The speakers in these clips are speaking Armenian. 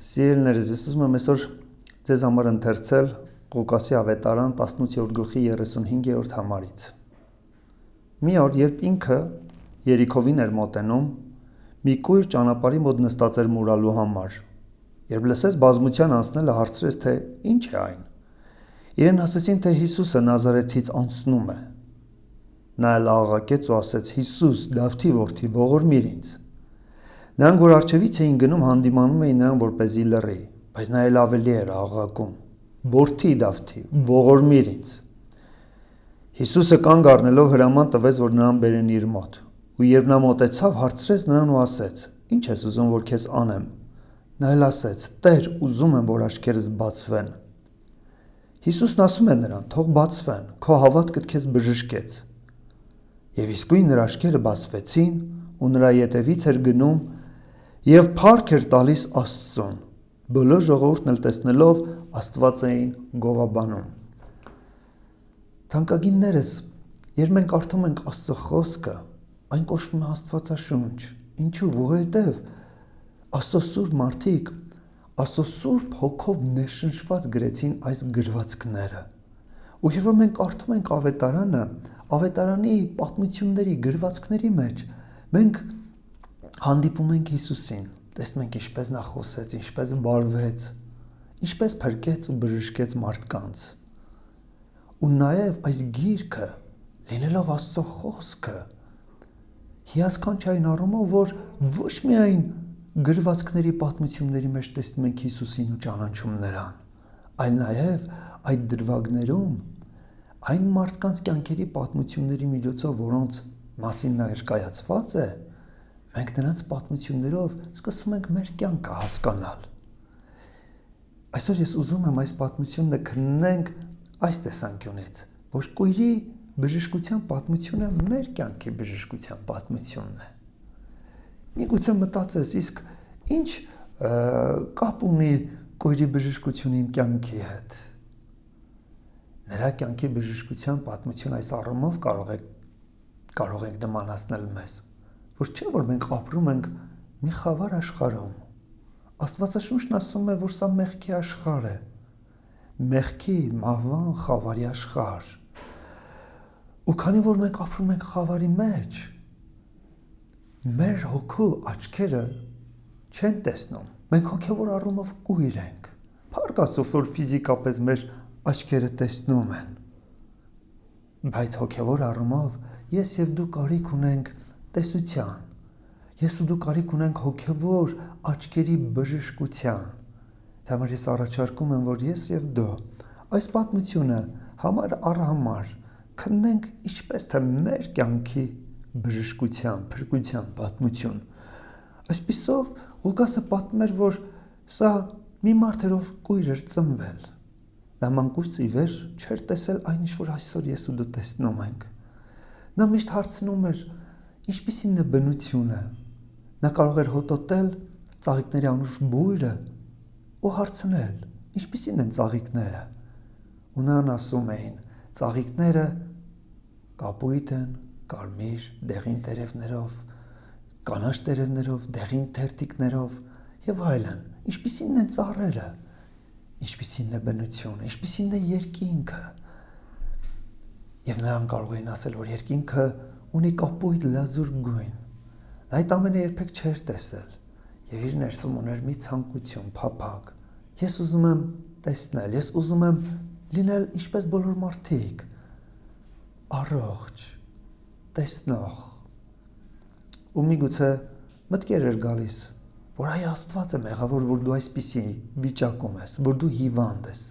Սիրելիներս, ես ուզում եմ այսօր ձեզ համար ընթերցել Ղուկասի ավետարան 18-րդ գլխի 35-րդ համարից։ Մի օր, երբ ինքը Երիքովին էր մոտենում, մի կույր ճանապարհի մոտ նստած էր մուրալու համար։ Երբ լսեց բազմության անցնելը, հարցրեց, թե ինչ է այն։ Իրեն ասեցին, թե Հիսուսը Նազարեթից անցնում է։ Նա էլ աղաղակեց ու ասեց. «Հիսուս, Դավթի որդի, ողորմիր ինձ»։ Նրանք, որ առջևից էին գնում, հանդիմանում էին նրան, որպեսզի լռի, բայց նա էլ ավելի էր աղաղակում. «Որդի Դավթի, ողորմիր ինձ»։ Հիսուսը կանգ առնելով հրաման տվեց, որ նրան բերեն իր մոտ, ու երբ նա մոտեցավ, հարցրեց նրան ու ասեց. «Ինչ ես ուզում, որ քեզ անեմ»։ Նա էլ ասեց. «Տեր, ուզում եմ, որ աչքերս բացվեն»։ Հիսուսն ասում է նրան. «Թող բացվեն, քո հավատքդ քեզ բժշկեց»։ Եվ իսկույն նրա աչքերը բացվեցին, ու նրա ետևից էր գնում և փառք էր տալիս Աստծուն։ Բոլոր ժողովուրդն էլ տեսնելով Աստված էին գովաբանում։ Թանկագիններս, երբ մենք կարդում ենք Աստծո խոսքը, այն կոչվում է Աստվածաշունչ։ Ինչու՞, որովհետև Աստծո սուրբ մարդիկ Աստծո սուրբ հոգով ներշնչված գրեցին այս գրվածքները։ Ու երբ որ մենք կարդում ենք ավետարանը, ավետարանի պատմությունների գրվածքների մեջ մենք հանդիպում ենք Հիսուսին, տեսնում ենք ինչպես նա խոսեց, ինչպես վարվեց, ինչպես փրկեց ու բժշկեց մարդկանց։ Ու նաև այս գիրքը, լինելով Աստծո խոսքը, հիասքանչ այն առումով, որ ոչ միայն գրվածքների պատմությունների մեջ տեսնում ենք Հիսուսին ու ճանաչում նրան, այլ նաև այդ դրվագներում այն մարդկանց կյանքերի պատմությունների միջոցով, որոնց մասին ներկայացված է, մենք նրանց պատմություններով սկսում ենք մեր կյանքը հասկանալ։ Այսօր ես ուզում եմ այս պատմությունը քննենք այս տեսանկյունից, որ կույրի բժշկության պատմությունը մեր կյանքի բժշկության պատմությունն է։ Միգուցե մտածես, իսկ ինչ կապ ունի կույրի բժշկությունը իմ կյանքի հետ։ Նրա կյանքի բժշկության պատմություն այս առումով կարող ենք նմանացնել մեզ, որ չէ, որ մենք ապրում ենք մի խավար աշխարհում։ Աստվածաշունչն ասում է, որ սա մեղքի աշխարհ է, մեղքի, մահվան, խավարի աշխարհ։ Ու քանի որ մենք ապրում ենք խավարի մեջ, մեր հոգու աչքերը չեն տեսնում, մենք հոգևոր առումով կույր ենք։ Փառք Աստծո, որ ֆիզիկապես մեր աչքերը տեսնում են, բայց հոգևոր առումով ես և դու կարիք ունենք տեսության, ես ու դու կարիք ունենք հոգևոր աչքերի բժշկության։ Դա համար ես առաջարկում եմ, որ ես և դու այս պատմությունը համար առ համար քննենք ինչպես թե մեր կյանքի բժշկության, փրկության պատմություն։ Այսպիսով Ղուկասը պատմում էր, որ սա մի մարդ էր, ով կույր էր ծնվել։ Նա մանկուց ի վեր չէր տեսել այն, ինչ որ այսօր ես ու դու տեսնում ենք։ Նա միշտ հարցնում էր. ինչպիսին է բնությունը։ Նա կարող էր հոտոտել ծաղիկների անուշ բույրը ու հարցնել. ինչպիսին են ծաղիկները։ Ու նրան ասում էին. ծաղիկները կապույտ են, կարմիր, դեղին տերևներով, կանաչ տերևներով, դեղին թերթիկներով եւ այլն։ Ինչպիսին են ծառերը։ Ինչպիսին է բնությունը, ինչպիսին է երկինքը։ Եվ նրան կարող էին ասել, որ երկինքը ունի կապույտ լազուր գույն։ Նա այդ ամենը երբեք չէր տեսել եւ իր ներսում ուներ մի ցանկություն, փափագ։ Ես ուզում եմ տեսնել, ես ուզում եմ լինել ինչպես բոլոր մարդիկ, առողջ, տեսնող։ Ու միգուցե մտքեր էր գալիս, որ այ Աստված է մեղավոր, որ դու այսպիսի վիճակում ես, որ դու հիվանդ ես։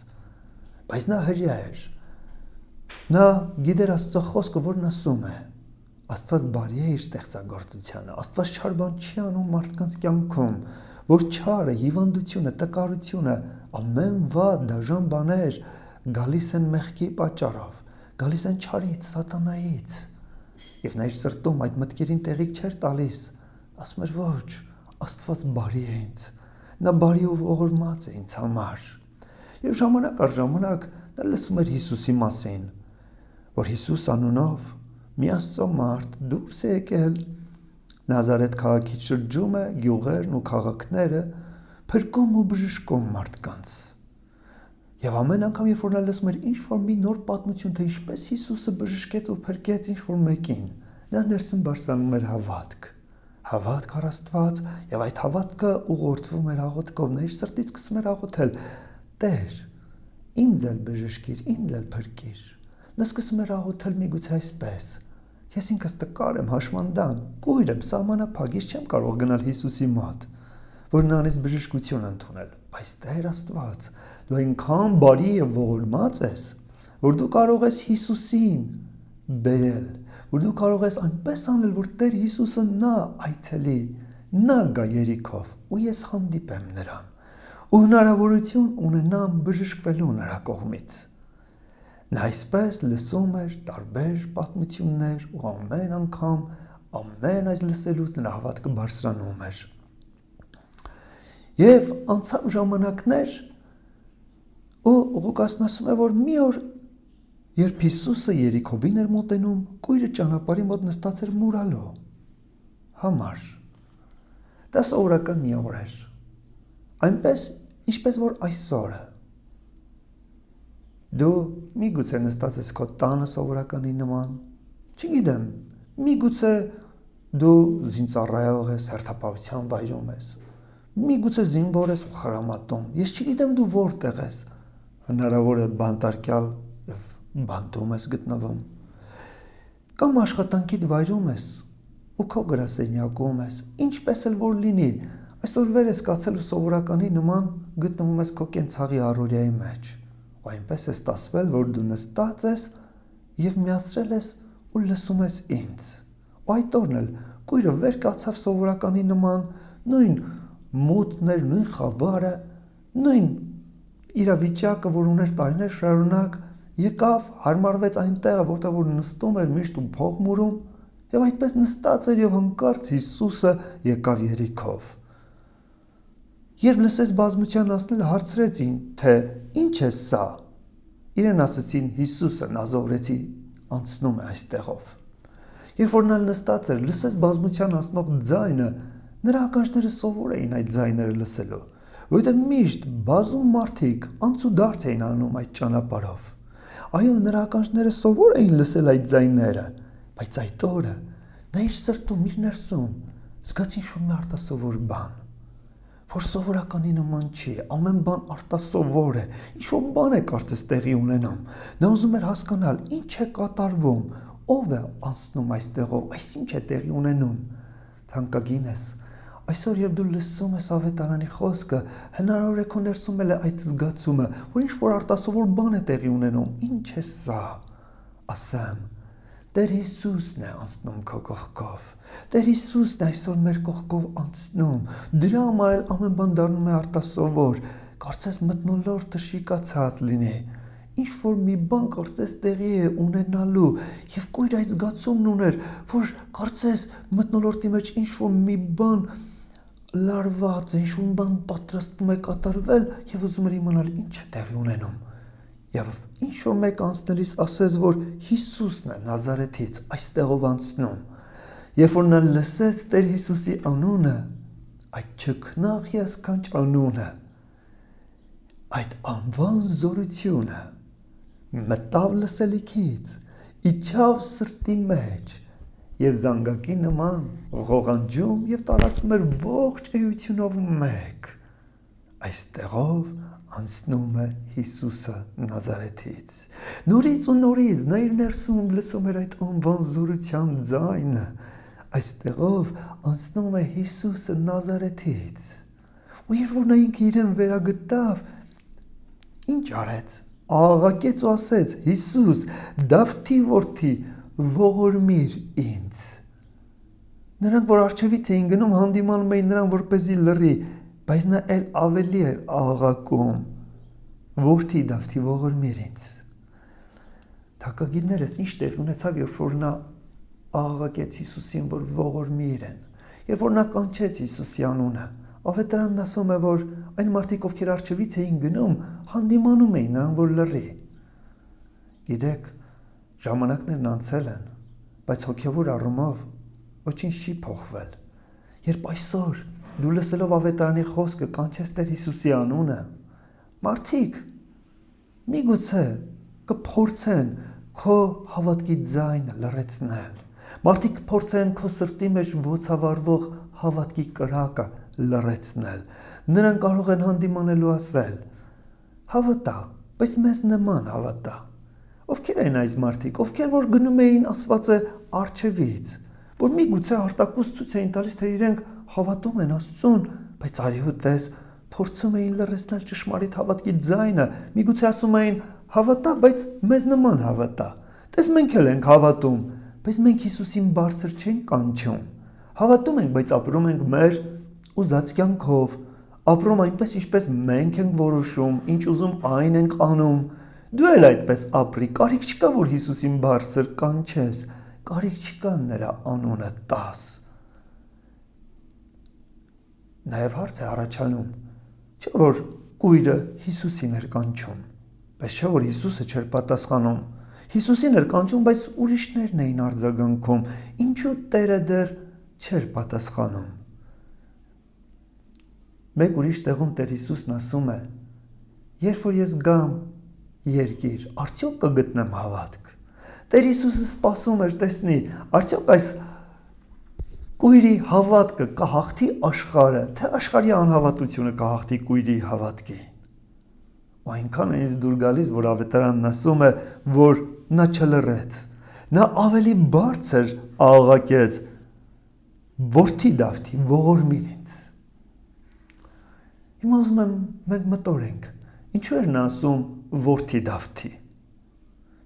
Բայց նա հրյա էր։ Նա գիտեր Աստծո խոսքը, որն ասում է. Աստված բարի է իր ստեղծագործությանը, Աստված չար բան չի անում մարդկանց կյանքում, որ չարը, հիվանդությունը, տկարությունը, ամեն վատ, դաժան բաներ գալիս են մեղքի պատճառով, գալիս են չարից, սատանայից։ Եվ նա իր սրտում այդ մտքերին տեղիք չէր տալիս, ասում էր ոչ, Աստված բարի է ինձ, նա բարի ու ողորմած է ինձ համար։ Եվ ժամանակ առ ժամանակ նա լսում էր Հիսուսի մասին, որ Հիսուս անունով մի Աստծո մարդ դուրս է եկել Նազարեթ քաղաքից, շրջում է գյուղերն ու քաղաքները, փրկում ու բժշկում մարդկանց։ Եվ ամեն անգամ, երբ որ նա լսում էր ինչ-որ մի նոր պատմություն, թե ինչպես Հիսուսը բժշկեց ու փրկեց ինչ-որ մեկին, նա ներսում բարձրանում էր հավատք առ Աստված, եւ այդ հավատքը ուղղորդվում էր աղոթքով, նա իր սրտից սկսում էր աղոթել. Տեր, ինձ էլ բժշկիր, ինձ էլ փրկիր։ Նա սկսում էր աղոթել միգուցե այսպես. Ես ինքս տկար եմ, հաշմանդամ, կույր եմ, սահմանափակ, ես չեմ կարող գնալ Հիսուսի մոտ, որ նրանից բժշկություն ընդունել, բայց Տեր Աստված, դու այնքան բարի եւ ողորմած ես, որ դու կարող ես Հիսուսին բերել, որ դու կարող ես այնպես անել, որ Տեր Հիսուսը նա այցելի, նա գա Երիքով ու ես հանդիպեմ նրան ու հնարավորություն ունենամ բժշկվելու նրա կողմից։ Նա այսպես լսում էր տարբեր պատմություններ ու ամեն անգամ ամեն այս լսելուց նրա հավատքը բարձրանում էր։ Եվ անցավ ժամանակներ ու Ղուկասն ասում է, որ մի օր, երբ Հիսուսը Երիքովին էր մոտենում, կույրը ճանապարհի մոտ նստած էր մուրալու համար։ Դա սովորական մի օր էր, այնպես, ինչպես որ այսօրը։ Դու միգուցե նստած ես քո տանը սովորականի նման, չգիտեմ, միգուցե դու զինծառայող ես, հերթապահության վայրում ես, միգուցե զինվոր ես ու խրամատում, ես չգիտեմ դու որտեղ ես, հնարավոր է բանտարկյալ եւ բանտում ես գտնվում, կամ աշխատանքիդ վայրում ես ու քո գրասենյակում ես, ինչպես էլ որ լինի, այսօր վեր ես կացել ու սովորականի նման գտնվում ես քո կենցաղի առօրյայի մեջ, ու այնպես է ստացվել, որ դու նստած ես եւ միացրել ես ու լսում ես ինձ, ու այդ օրն էլ կույրը վեր կացավ սովորականի նման, նույն մութներ, նույն խավարը, նույն իրավիճակը, որ ուներ տարիներ շարունակ, եկավ, հարմարվեց այն տեղը, որտեղ որ նստում էր միշտ ու փող մուրում, եւ այդպես նստած էր եւ հանկարծ Հիսուսը եկավ Երիքով։ Երբ լսեց բազմության ասնելը, հարցրեցին, թե ինչ է սա։ Իրեն ասեցին Հիսուսը Նազովրեցի անցնում է այստեղով։ Երբ որ նա նստած էր, լսեց բազմության ասնող ձայնը, նրա ականջները սովոր էին այդ ձայները լսելու, որովհետև միշտ բազում մարդիկ անցուդարձ էին անում այդ ճանապարհով։ Այո, նրա ականջները սովոր էին լսել այդ ձայները, բայց այդ օրը նա իր սրտում, իր ներսում զգաց ինչ-որ մի արտասովոր բան, որ սովորականի նման չի, ամեն բան արտասովոր է, ինչ-որ բան է կարծես տեղի ունենում։ Նա ուզում էր հասկանալ ինչ է կատարվում, ով է անցնում այստեղով, այսինչ է տեղի ունենում։ Թանկագինես, այսօր երբ դու լսում ես ավետարանի խոսքը, հնարավոր է քո ներսում էլ է այդ զգացումը, որ ինչ-որ արտասովոր բան է տեղի ունենում, ինչ է սա։ Ասեմ, Տեր Հիսուսն է անցնում քո կողքով, Տեր Հիսուսն է այսօր մեր կողքով անցնում, դրա համար էլ ամեն բան դառնում է արտասովոր, կարծես մթնոլորտը շիկացած լինի, ինչ-որ մի բան կարծես տեղի է ունենալու, եւ կույր այդ զգացումն ուներ, որ կարծես մթնոլորտի մեջ ինչ-որ մի բան լարված է, ինչ-որ բան պատրաստվում է կատարվել եւ ուզում էր իմանալ ինչ է տեղի ունենում։ Եվ ինչ-որ մեկ անցնելիս ասեց, որ Հիսուսն է Նազարեթից այստեղով անցնում։ Երբ որ նա լսեց Տեր Հիսուսի անունը, այդ չքնաղ հիասքանչ անունը, այդ անվան զորությունը մտավ լսելիքից, իջավ սրտի մեջ եւ զանգակի նման ղողանջում եւ տարածվում էր ողջ էությունով մեկ։ Այստեղով անցնում է Հիսուսը Նազարեթից։ Նորից ու նորից նա իր ներսում լսում էր այդ անվան զորության ձայնը։ Այստեղով անցնում է Հիսուսը Նազարեթից։ Ու երբ որ նա ինքը իրեն վերագտավ, ինչ արեց։ Աղաղակեց ու ասեց. Հիսուս, Դավթի որդի, ողորմիր ինձ։ Նրանք, որ առջևից էին գնում, հանդիմանում էին նրան, որպեսզի լռի, բայց նա էլ ավելի էր աղաղակում. Որդի Դավթի, ողորմիր ինձ։ Թակագիրներս ինչ տեղի ունեցավ, երբ որ նա աղաղակեց Հիսուսին, որ ողորմիր են, երբ որ նա կանչեց Հիսուսի անունը, ավետարանն ասում է, որ այն մարդիկ, ովքեր առջևից էին գնում, հանդիմանում էին նրան, որ լռի։ Գիտեք, ժամանակներն անցել են, բայց հոգևոր առումով ոչինչ չի փոխվել։ Երբ այսօր դու լսելով ավետարանի խոսքը կանչես Տեր Հիսուսի անունը, մարդիկ միգուցե կփորձեն քո հավատքի ձայնը լռեցնել, մարդիկ կփորձեն քո սրտի մեջ ոցավառվող հավատքի կրակը լռեցնել, նրանք կարող են հանդիմանելու ասել, հավատա, բայց մեզ նման հավատա, ովքեր են այս մարդիկ, ովքեր որ գնում էին ասվածը առջևից, որ միգուցե արտակուստ ցույց էին տալիս, թե իրենք հավատում են Աստծուն, բայց արի ու տես փորձում էին լռեցնել ճշմարիտ հավատքի ձայնը, միգուցե ասում էին հավատա, բայց մեզ նման հավատա, տես մենք էլ ենք հավատում, բայց մենք Հիսուսին բարձր չենք կանչում, հավատում ենք, բայց ապրում ենք մեր ուզած կյանքով, ապրում այնպես, ինչպես մենք ենք որոշում, ինչ ուզում այն ենք անում, դու էլ այդպես ապրի, կարիք չկա, որ Հիսուսին բարձր կանչես, կարիք չկա նրա անունը տաս։ Նաև հարց է առաջանում, չէ՞ որ կույրը Հիսուսին էր կանչում, բայց չէ՞ որ Հիսուսը չէր պատասխանում, Հիսուսին էր կանչում, բայց ուրիշներն էին արձագանքում, ինչու Տերը դեռ չէր պատասխանում։ Մեկ ուրիշ տեղում Տեր Հիսուսն ասում է. երբ որ ես գամ երկիր, արդյոք կգտնեմ հավատք։ Տեր Հիսուսը սպասում էր տեսնի, արդյոք այս կույրի հավատքը կհաղթի աշխարհը, թե աշխարհի անհավատությունը կհաղթի կույրի հավատքին։ Ու այնքան է ինձ դուր գալիս, որ ավետարանն ասում է, որ նա չլռեց, նա ավելի բարձր աղաղակեց. որդի Դավթի, ողորմիր ինձ։ Հիմա ուզում եմ մենք մտորենք, ինչու էր նա ասում որդի Դավթի։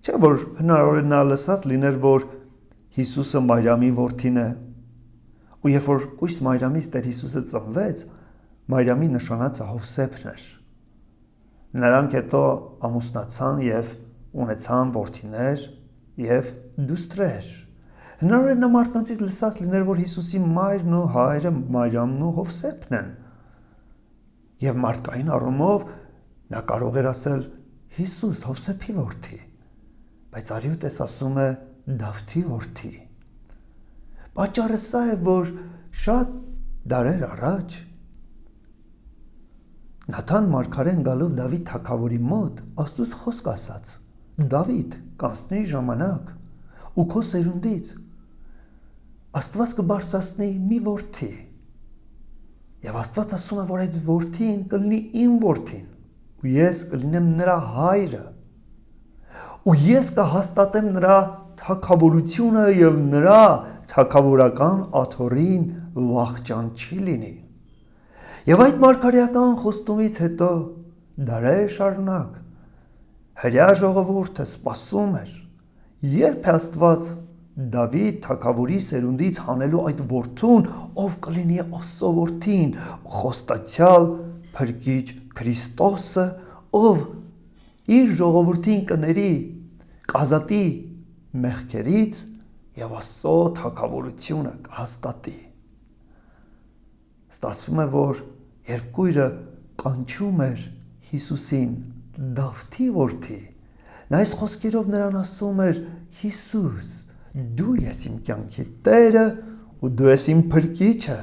Չէ՞ որ հնարավոր է նա լսած լիներ, որ Հիսուսը Մարիամի որդին է, ու երբ որ կույս Մարիամից Տեր Հիսուսը ծնվեց, Մարիամի նշանածը Հովսեփն էր։ Նրանք հետո ամուսնացան և ունեցան որդիներ և դուստրեր։ Հնարավոր է նա մարդկանցից լսած լիներ, որ Հիսուսի մայրն ու հայրը Մարիամն ու Հովսեփն են։ Եվ մարդկային առումով նա կարող էր ասել Հիսուս Հովսեփի որդի, բայց արի ու տես ասում է Դավթի որդի։ Պատճառը սա է, որ շատ դարեր առաջ Նաթան մարգարեն գալով Դավիթ թագավորի մոտ Աստծուց խոսք ասաց. Դավիթ, կանցնի ժամանակ ու քո սերունդից Աստված կբարձրացնի մի որդի։ Եվ Աստված ասում է, որ այդ որդին կլինի իմ որդին, ու ես կլինեմ նրա հայրը։ Ու ես կհաստատեմ նրա թագավորությունը եւ նրա թագավորական աթոռին վախճան չի լինի։ Եվ այդ մարգարեական խոստումից հետո դարեր շարունակ հրյա ժողովուրդը սպասում էր, երբ Աստված Դավիթ թագավորի սերունդից հանելու այդ որդուն, ով կլինի Աստծո որդին, խոստացյալ փրկիչ Քրիստոսը, ով իր ժողովրդին կների կազատի մեղքերից եւ Աստծո թագավորությունը կհաստատի։ Ստացվում է, որ երբ կույրը կանչում էր Հիսուսին Դավթի որդի, նա այս խոսքերով նրան ասում էր. Հիսուս, դու ես իմ կյանքի Տերը ու դու ես իմ փրկիչը։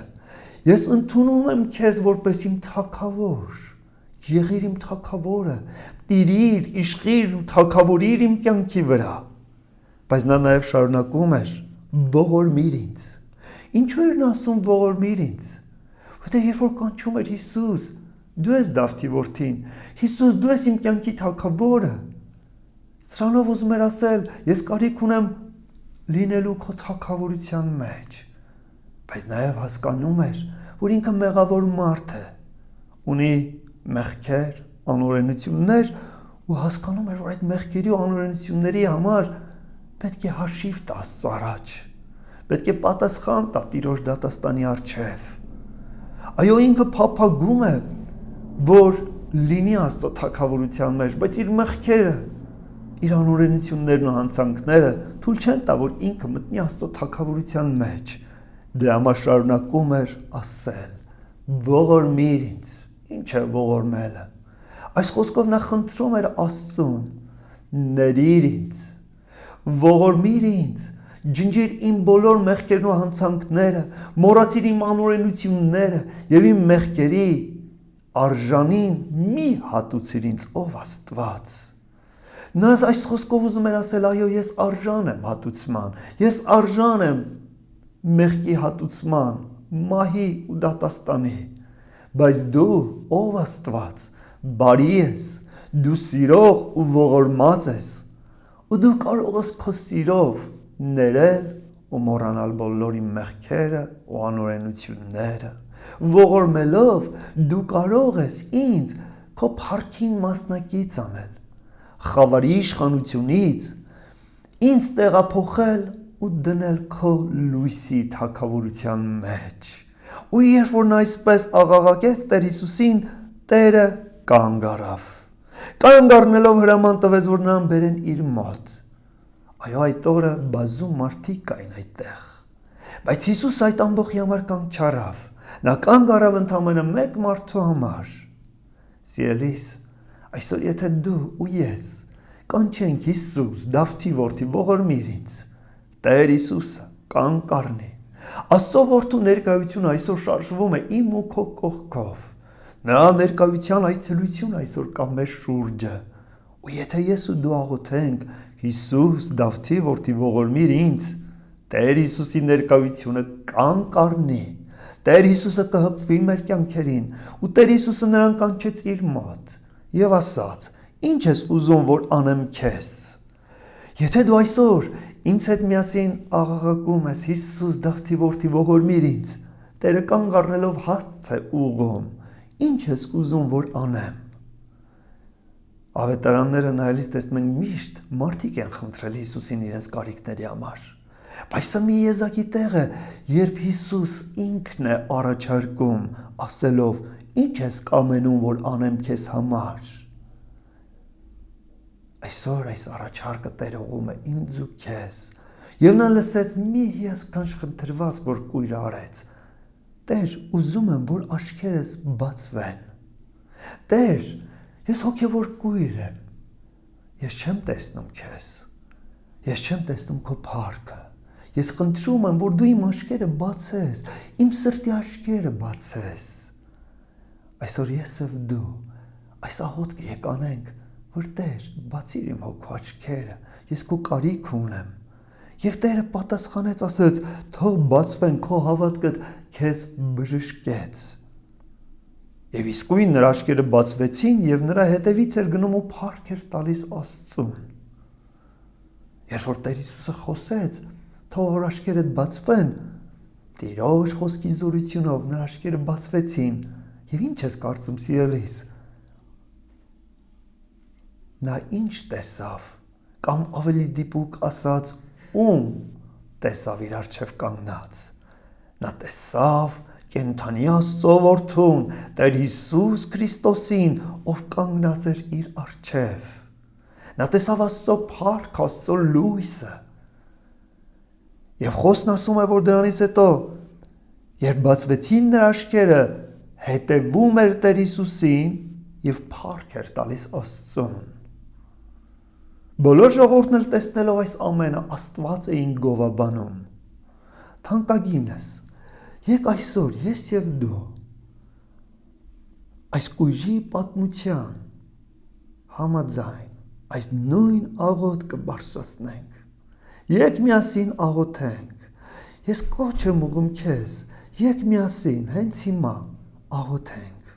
Ես ընդունում եմ քեզ որպես իմ թագավոր։ Եղիր իմ թագավորը, տիրիր, իշխիր ու թագավորիր իմ կյանքի վրա։ Բայց նա նաև շարունակում էր. ողորմիր ինձ։ Ինչու էր նա ասում ողորմիր ինձ։ Որտեղ երբ որ կանչում էր Հիսուս, դու ես Դավթի որդին, Հիսուս, դու ես իմ կյանքի թագավորը։ Սրանով ուզում էր ասել, ես կարիք ունեմ լինելու քո թագավորության մեջ, բայց նաև հասկանում էր, որ ինքը մեղավոր մարդ է, ունի մեղքեր, անօրենություններ ու հասկանում էր, որ այդ մեղքերի ու անօրենությունների համար պետք է հաշիվ տա Աստծո առաջ, պետք է պատասխան տա Տիրոջ դատաստանի առջև։ Այո, ինքը փափագում է, որ լինի Աստծո թագավորության մեջ, բայց իր մեղքերը, իր անօրենություններն ու հանցանքները թույլ չեն տա, որ ինքը մտնի Աստծո թագավորության մեջ։ Դրա համար շարունակում էր ասել. ողորմիր ինձ։ Ինչ է ողորմելը։ Այս խոսքով նա խնդրում էր Աստծուն. ներիր ինձ, ողորմիր ինձ, ջնջիր իմ բոլոր մեղքերն ու հանցանքները, մոռացիր իմ անօրենությունները եւ իմ մեղքերի արժանին մի հատուցիր ինձ, ով Աստված։ Նա այս խոսքով ուզում էր ասել, այո, ես արժան եմ հատուցման, ես արժան եմ մեղքի հատուցման, մահի ու դատաստանի, բայց դու, ով Աստված, բարի ես, դու սիրող ու ողորմած ես, ու դու կարող ես քո սիրով ներել ու մոռանալ բոլոր իմ մեղքերը ու անօրենությունները։ Ողորմելով դու կարող ես ինձ քո փառքին մասնակից անել, խավարի իշխանությունից ինձ տեղափոխել ու դնել քո լույսի թագավորության մեջ։ Ու երբ որ նա այսպես աղաղակեց Տեր Հիսուսին, Տերը կանգ առավ։ Կանգ առնելով հրաման տվեց, որ նրան բերեն իր մոտ։ Այո, այդ օրը բազում մարդիկ կային այդտեղ, բայց Հիսուս այդ ամբողջի համար կանգ չառավ, նա կանգ առավ ընդամենը մեկ մարդու համար։ Սիրելիս, այսօր եթե դու ու ես կանչենք Հիսուս, Դավթի որդի, ողորմիր ինձ, Տեր Հիսուսը կանգ առնի։ Աստծո որդու ներկայությունը այսօր շարժվում է իմ ու քո կողքով, նրա ներկայության այցելություն այսօր կա մեր շուրջը, ու եթե ես ու դու աղոթենք Հիսուս, Դավթի որդի, ողորմիր ինձ, Տեր Հիսուսի ներկայությունը կանգ առնի, Տեր Հիսուսը կհպվի մեր կյանքերին, ու Տեր Հիսուսը նրան կանչեց իր մոտ եւ ասաց. Ինչ ես ուզում, որ անեմ քեզ։ Եթե դու այսօր ինձ հետ միասին աղաղակում ես Հիսուս, Դավթի որդի, ողորմիր ինձ, Տերը կանգ առնելով հարց է ուղղում. Ինչ ես ուզում, որ անեմ։ Ավետարանները նայելիս տեսնում ենք միշտ մարդիկ են խնդրել Հիսուսին իրենց կարիքների համար։ Բայց սա մի եզակի տեղ է, երբ Հիսուս ինքն է առաջարկում, ասելով. Ինչ ես կամենում, որ անեմ քեզ համար։ Այսօր այս առաջարկը Տերը ուղղում է ինձ ու քեզ, եւ նա լսեց մի հիասքանչ խնդրված, որ կույրը արեց. Տեր, ուզում եմ, որ աչքերս բացվեն։ Տեր, ես հոգևոր կույր եմ, ես չեմ տեսնում քեզ, ես չեմ տեսնում քո փառքը, ես խնդրում եմ, որ դու իմ աչքերը բացես, իմ սրտի աչքերը բացես։ Այսօր ես եւ դու այս աղոթքը եք անենք, որ Տեր, բացիր իմ հոգու աչքերը, ես քո կարիք ունեմ։ Եվ Տերը պատասխանեց, ասեց. թող բացվեն, քո հավատքդ քեզ բժշկեց։ Եվ իսկույն նրա աչքերը բացվեցին եւ նրա հետևից էր գնում ու փառք էր տալիս Աստծուն։ Երբ որ Տեր Հիսուսը խոսեց, թող որ աչքերդ բացվեն, Տիրոջ խոսքի զորությունով նրա աչքերը բացվեցին։ Եվ ինչ ես կարծում, սիրելիս։ Նա ինչ տեսավ, կամ ավելի դիպուկ ասած, ում տեսավ իր առջև կանգնած։ Նա տեսավ կենդանի Աստծո որդուն, Տեր Հիսուս Քրիստոսին, ով կանգնած էր իր առջև։ Նա տեսավ Աստծո փառք, Աստծո լույսը։ Եվ խոսքն ասում է, որ դրանից հետո, երբ բացվեցին նրա աչքերը, հետևում էր Տեր Հիսուսին եւ փառք էր տալիս Աստծուն։ Բոլոր ժողովուրդն էլ տեսնելով այս ամենը Աստված էին գովաբանում։ Թանկագինս, եկ այսօր ես եւ դու այս կույրի պատմության համաձայն այս նույն աղոթքը բարձրացնենք։ Եկ միասին աղոթենք։ Ես կոչ եմ ուղղում քեզ, եկ միասին հենց հիմա աղոթենք։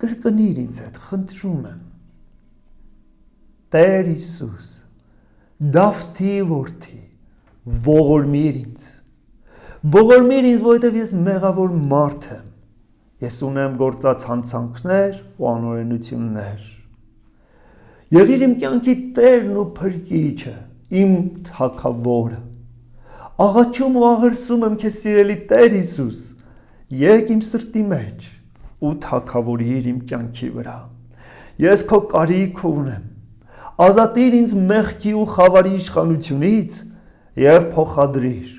Կրկնիր ինձ հետ, խնդրում եմ։ Տեր Հիսուս, Դավթի որդի, ողորմիր ինձ։ Ողորմիր ինձ, որովհետև ես մեղավոր մարդ եմ։ Ես ունեմ գործած հանցանքներ ու անօրենություններ։ Եղիր իմ կյանքի Տերն ու Փրկիչը, իմ Թագավորը։ Աղաչում ու աղերսում եմ քեզ, սիրելի Տեր Հիսուս, եկ իմ սրտի մեջ ու թագավորիր իմ կյանքի վրա։ Ես քո կարիք ունեմ։ Ազատիր ինձ մեղքի ու խավարի իշխանությունից եւ փոխադրիր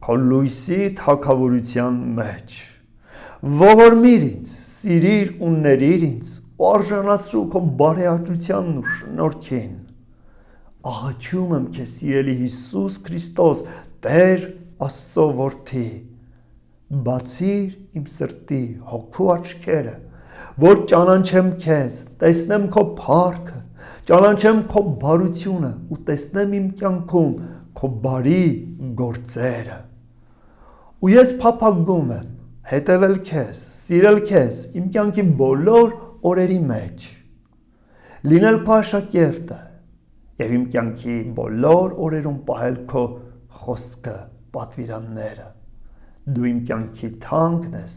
քո լույսի թագավորության մեջ։ Ողորմիր ինձ, սիրիր ու ներիր ինձ ու արժանացրու քո բարեհաճությանն ու շնորհքին։ աղաչում եմ քեզ սիրելի Հիսուս Քրիստոս, Տեր Աստծո որդի, բացիր իմ սրտի հոգու աչքերը, որ ճանաչեմ քեզ, տեսնեմ քո փառքը, ճանաչեմ քո բարությունը ու տեսնեմ իմ կյանքում քո բարի գործերը։ Ու ես փափագում եմ հետևել քեզ, սիրել քեզ իմ կյանքի բոլոր օրերի մեջ, լինել քո աշակերտը եւ իմ կյանքի բոլոր օրերում պահել քո խոսքը, պատվիրանները։ Դու իմ կյանքի թանկն ես,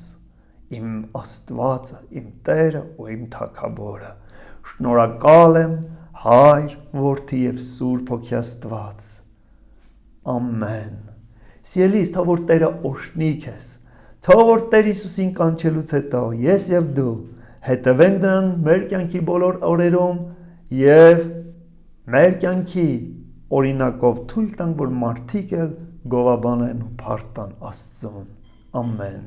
իմ Աստվածը, իմ Տերը ու իմ Թագավորը։ Շնորհակալ եմ Հայր, Որդի եւ Սուրբ Հոգի Աստված։ Ամեն։ Սիրելիս, թող որ Տերը օրհնի քեզ։ Թող որ Տեր Հիսուսին կանչելուց հետո ես եւ դու հետևենք նրան մեր կյանքի բոլոր օրերում եւ մեր կյանքի օրինակով թույլ տանք, որ մարդիկ էլ գովաբանեն ու փառտան Աստծուն։ Ամեն։